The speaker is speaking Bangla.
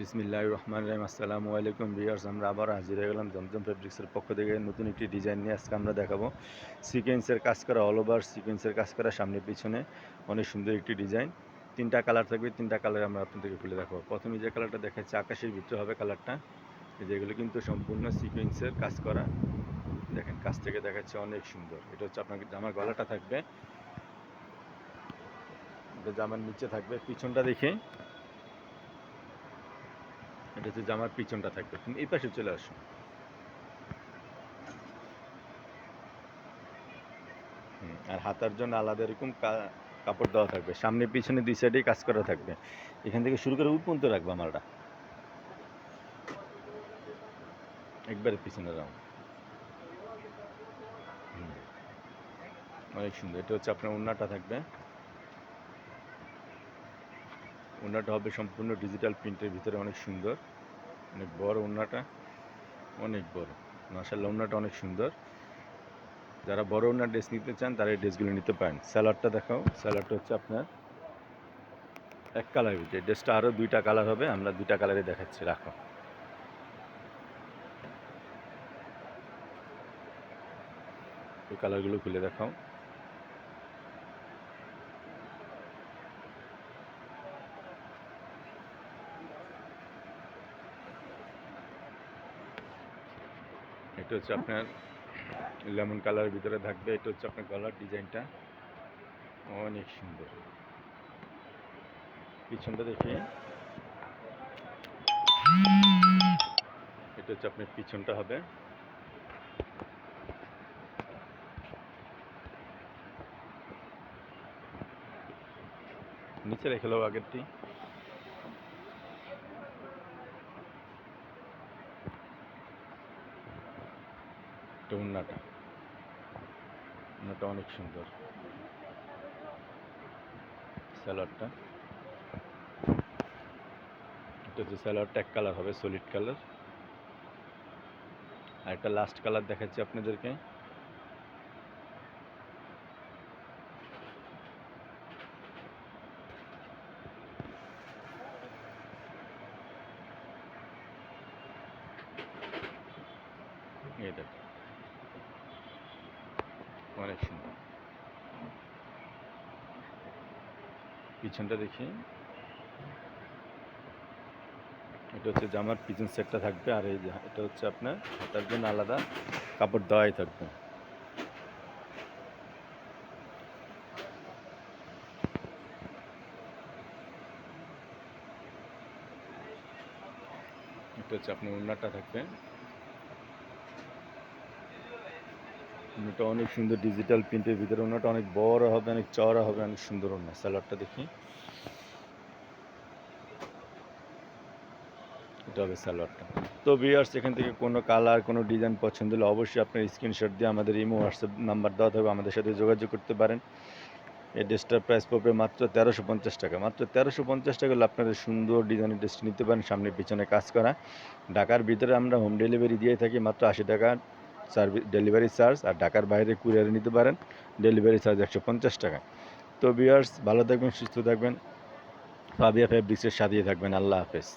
বিসমিল্লাহির রহমানির রহিম। আসসালামু আলাইকুম ভিউয়ার্স, আমরা আবার হাজির হয়ে গেলাম জমজম ফেব্রিক্সের পক্ষ থেকে নতুন একটি ডিজাইন নিয়ে। আজকে আমরা দেখাবো সিকোয়েন্সের কাজ করা, অল ওভার সিকোয়েন্সের কাজ করা, সামনে পিছনে অনেক সুন্দর একটি ডিজাইন। তিনটা কালার থাকবে, তিনটা কালার আমরা আপনাদেরকে খুলে দেখাবো। প্রথমে যে কালারটা দেখাচ্ছি আকাশের ভিতরে হবে কালারটা, যেগুলো কিন্তু সম্পূর্ণ সিকোয়েন্সের কাজ করা। দেখেন কাছ থেকে দেখাচ্ছে অনেক সুন্দর। এটা হচ্ছে আপনার জামার গলাটা থাকবে, এটা জামার নিচে থাকবে। পিছনটা দেখে এটা হচ্ছে জামার পিছনটা থাকবে। তুমি এই পাশে চলে আসো। আর হাতার জন্য আলাদা এরকম কাপড় দেওয়া থাকবে। সামনে পিছনে দুই সাইডেই কাজ করা থাকবে। এখান থেকে শুরু করে পর্যন্ত রাখবে মালটা, একবারে পিছনে রাউন্ড। অনেক সুন্দর। এটা হচ্ছে আপনার ওড়নাটা থাকবে। ওড়নাটা হবে সম্পূর্ণ ডিজিটাল প্রিন্টের ভিতরে, অনেক সুন্দর, অনেক বড় ওড়নাটা, অনেক বড়। মাশাআল্লাহ, ওড়নাটা অনেক সুন্দর। যারা বড় ওড়নার ড্রেস নিতে চান তারা এই ড্রেসগুলো নিতে পারেন। স্যালাডটা দেখাও। স্যালাডটা হচ্ছে আপনার এক কালার ভিতরে। ড্রেসটা আরও দুইটা কালার হবে, আমরা দুইটা কালারে দেখাচ্ছি। রাখো। এই কালারগুলো খুলে দেখাও। এটা হচ্ছে আপনার লেমন কালারের ভিতরে থাকবে। এটা হচ্ছে আপনার গলার ডিজাইনটা, অনেক সুন্দর। পিছনটা দেখি। এটা হচ্ছে আপনার পিছনটা হবে। নিচে রেখে লো আগেরটি। এটা ওড়নাটা, ওড়নাটা অনেক সুন্দর। স্যালোয়ারটা, এটা হচ্ছে স্যালোয়ারটা এক কালার হবে, সলিড কালার। আর একটা লাস্ট কালার দেখাচ্ছি আপনাদেরকে। এই দেখো, অনেক সুন্দর। পিছনটা দেখি। এটা হচ্ছে জামার পিছন সেটটা থাকবে। আর এই যে এটা হচ্ছে আপনার হাতার জন্য আলাদা কাপড় দেওয়াই থাকবে। এটা হচ্ছে আপনার ওড়নাটা থাকবে। ওড়নাটা অনেক সুন্দর ডিজিটাল প্রিন্টের ভিতরে। ওড়নাটা অনেক বড় হবে, অনেক চওড়া হবে, অনেক সুন্দর ওড়না। স্যালোয়ারটা দেখি। এটা হবে সালোয়ারটা। তো ভিউয়ার্স, এখান থেকে কোনো কালার, কোনো ডিজাইন পছন্দ হলে অবশ্যই আপনার স্ক্রিনশট দিয়ে আমাদের ইমো হোয়াটসঅ্যাপ নাম্বার দেওয়া থাকবে, আমাদের সাথে যোগাযোগ করতে পারেন। এই ড্রেসটার প্রাইস পড়বে মাত্র 1350 টাকা। মাত্র 1350 টাকা হলে আপনাদের সুন্দর ডিজাইনের ড্রেসটি নিতে পারেন, সামনে পিছনে কাজ করা। ঢাকার ভিতরে আমরা হোম ডেলিভারি দিয়ে থাকি মাত্র 80 টাকা ডেলিভারি চার্জ। আর ঢাকার বাইরে কুরিয়ারে নিতে পারেন, ডেলিভারি চার্জ 150 টাকা। তো ভিউয়ার্স, ভালো থাকবেন, সুস্থ থাকবেন, ফাবিয়া ফেব্রিক্সের সাথেই থাকবেন। আল্লাহ হাফেজ।